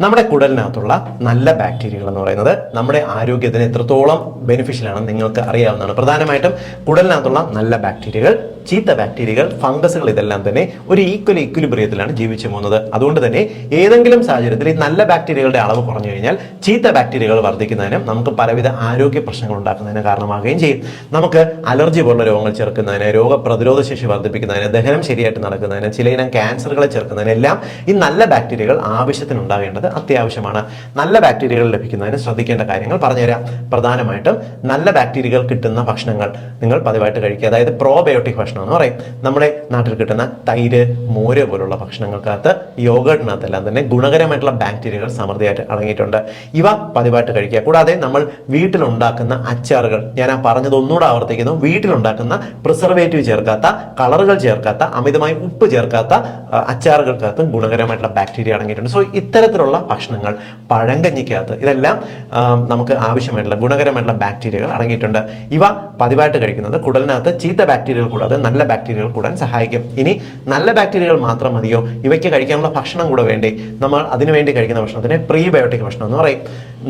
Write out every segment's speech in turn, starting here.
നമ്മുടെ കുടലിനകത്തുള്ള നല്ല ബാക്ടീരിയകൾ എന്ന് പറയുന്നത് നമ്മുടെ ആരോഗ്യത്തിന് എത്രത്തോളം ബെനിഫിഷ്യൽ ആണെന്ന് നിങ്ങൾക്ക് അറിയാവുന്നതാണ്. പ്രധാനമായിട്ടും കുടലിനകത്തുള്ള നല്ല ബാക്ടീരിയകൾ, ചീത്ത ബാക്ടീരിയകൾ, ഫംഗസുകൾ ഇതെല്ലാം തന്നെ ഒരു ഈക്വലിബ്രിയത്തിലാണ് ജീവിച്ചു പോകുന്നത്. അതുകൊണ്ട് തന്നെ ഏതെങ്കിലും സാഹചര്യത്തിൽ ഈ നല്ല ബാക്ടീരിയകളുടെ അളവ് കുറഞ്ഞു കഴിഞ്ഞാൽ ചീത്ത ബാക്ടീരിയകൾ വർദ്ധിക്കുന്നതിനും നമുക്ക് പലവിധ ആരോഗ്യ പ്രശ്നങ്ങൾ ഉണ്ടാക്കുന്നതിന് കാരണമാവുകയും ചെയ്യും. നമുക്ക് അലർജി പോലുള്ള രോഗങ്ങൾ ചെറുക്കുന്നതിന്, രോഗപ്രതിരോധ ശേഷി വർദ്ധിപ്പിക്കുന്നതിന്, ദഹനം ശരിയായിട്ട് നടക്കുന്നതിന്, ചിലയിനം ക്യാൻസറുകളെ ചെറുക്കുന്നതിനെല്ലാം ഈ നല്ല ബാക്ടീരിയകൾ ആവശ്യത്തിന് ഉണ്ടാകേണ്ടത് അത്യാവശ്യമാണ്. നല്ല ബാക്ടീരിയകൾ ലഭിക്കുന്നതിന് ശ്രദ്ധിക്കേണ്ട കാര്യങ്ങൾ പറഞ്ഞുതരാം. പ്രധാനമായിട്ടും നല്ല ബാക്ടീരിയകൾ കിട്ടുന്ന ഭക്ഷണങ്ങൾ നിങ്ങൾ പതിവായിട്ട് കഴിക്കുക. അതായത് പ്രോബയോട്ടിക് ഭക്ഷണം എന്ന് പറയും. നമ്മുടെ നാട്ടിൽ കിട്ടുന്ന തൈര്, മോര് പോലുള്ള ഭക്ഷണങ്ങൾക്കകത്ത്, യോഗട്ടിനകത്തെല്ലാം തന്നെ ഗുണകരമായിട്ടുള്ള ബാക്ടീരിയകൾ സമൃദ്ധിയായിട്ട് അടങ്ങിയിട്ടുണ്ട്. ഇവ പതിവായിട്ട് കഴിക്കുക. കൂടാതെ നമ്മൾ വീട്ടിലുണ്ടാക്കുന്ന അച്ചാറുകൾ, ഞാൻ ആ പറഞ്ഞത് ഒന്നുകൂടെ ആവർത്തിക്കുന്നു, വീട്ടിലുണ്ടാക്കുന്ന പ്രിസർവേറ്റീവ് ചേർക്കാത്ത, കളറുകൾ ചേർക്കാത്ത, അമിതമായി ഉപ്പ് ചേർക്കാത്ത അച്ചാറുകൾക്കകത്തും ഗുണകരമായിട്ടുള്ള ബാക്ടീരിയ അടങ്ങിയിട്ടുണ്ട്. സോ ഇത്തരത്തിലുള്ള ഭക്ഷണങ്ങൾ, പഴങ്കഞ്ഞിക്കകത്ത് ഇതെല്ലാം നമുക്ക് ആവശ്യമായിട്ടുള്ള ഗുണകരമായിട്ടുള്ള ബാക്ടീരിയകൾ അടങ്ങിയിട്ടുണ്ട്. ഇവ പതിവായിട്ട് കഴിക്കുന്നത് കുടലിനകത്ത് ചീത്ത ബാക്ടീരിയകൾ കൂടാതെ നല്ല ബാക്ടീരിയകൾ കൂടാൻ സഹായിക്കും. ഇനി നല്ല ബാക്ടീരിയകൾ മാത്രം മതിയോ? ഇവയ്ക്ക് കഴിക്കാനുള്ള ഭക്ഷണം കൂടെ വേണ്ടേ? നമ്മൾ അതിനുവേണ്ടി കഴിക്കുന്ന ഭക്ഷണത്തിന് പ്രീബയോട്ടിക് ഭക്ഷണം എന്ന് പറയും.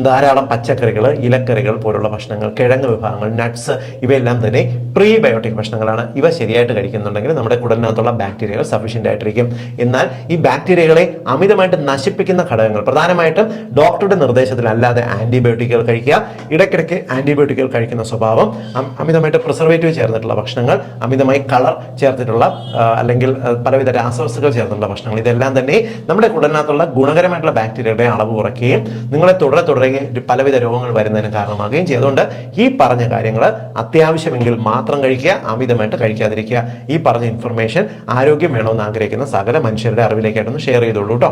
ധാരാളം പച്ചക്കറികൾ, ഇലക്കറികൾ പോലുള്ള ഭക്ഷണങ്ങൾ, കിഴങ്ങ് വിഭാഗങ്ങൾ, നട്ട്സ്, ഇവയെല്ലാം തന്നെ പ്രീബയോട്ടിക് ഭക്ഷണങ്ങളാണ്. ഇവ ശരിയായിട്ട് കഴിക്കുന്നുണ്ടെങ്കിൽ നമ്മുടെ കുടലിനകത്തുള്ള ബാക്ടീരിയകൾ സഫീഷ്യൻ്റ് ആയിട്ടിരിക്കും. എന്നാൽ ഈ ബാക്ടീരിയകളെ അമിതമായിട്ട് നശിപ്പിക്കുന്ന ഘടകങ്ങൾ, പ്രധാനമായിട്ടും ഡോക്ടറുടെ നിർദ്ദേശത്തിലല്ലാതെ ആന്റിബയോട്ടിക്കുകൾ കഴിക്കുക, ഇടയ്ക്കിടയ്ക്ക് ആന്റിബയോട്ടിക്കുകൾ കഴിക്കുന്ന സ്വഭാവം, അമിതമായിട്ട് പ്രിസർവേറ്റീവ് ചേർന്നിട്ടുള്ള ഭക്ഷണങ്ങൾ, അമിതമായി കളർ ചേർത്തിട്ടുള്ള അല്ലെങ്കിൽ പലവിധ രാസവസ്തുക്കൾ ചേർന്നിട്ടുള്ള ഭക്ഷണങ്ങൾ, ഇതെല്ലാം തന്നെ നമ്മുടെ കുടലിനകത്തുള്ള ഗുണകരമായിട്ടുള്ള ബാക്ടീരിയയുടെ അളവ് കുറയ്ക്കുകയും നിങ്ങളെ തുടരെ പലവിധ രോഗങ്ങൾ വരുന്നതിന് കാരണമാകുകയും ചെയ്യും. അതുകൊണ്ട് ഈ പറഞ്ഞ കാര്യങ്ങൾ അത്യാവശ്യമെങ്കിൽ മാത്രം കഴിക്കുക, അമിതമായിട്ട് കഴിക്കാതിരിക്കുക. ഈ പറഞ്ഞ ഇൻഫർമേഷൻ ആരോഗ്യം വേണമെന്ന് ആഗ്രഹിക്കുന്ന സകല മനുഷ്യരുടെ അറിവിലേക്കായിട്ടൊന്ന് ഷെയർ ചെയ്തോളൂ കേട്ടോ.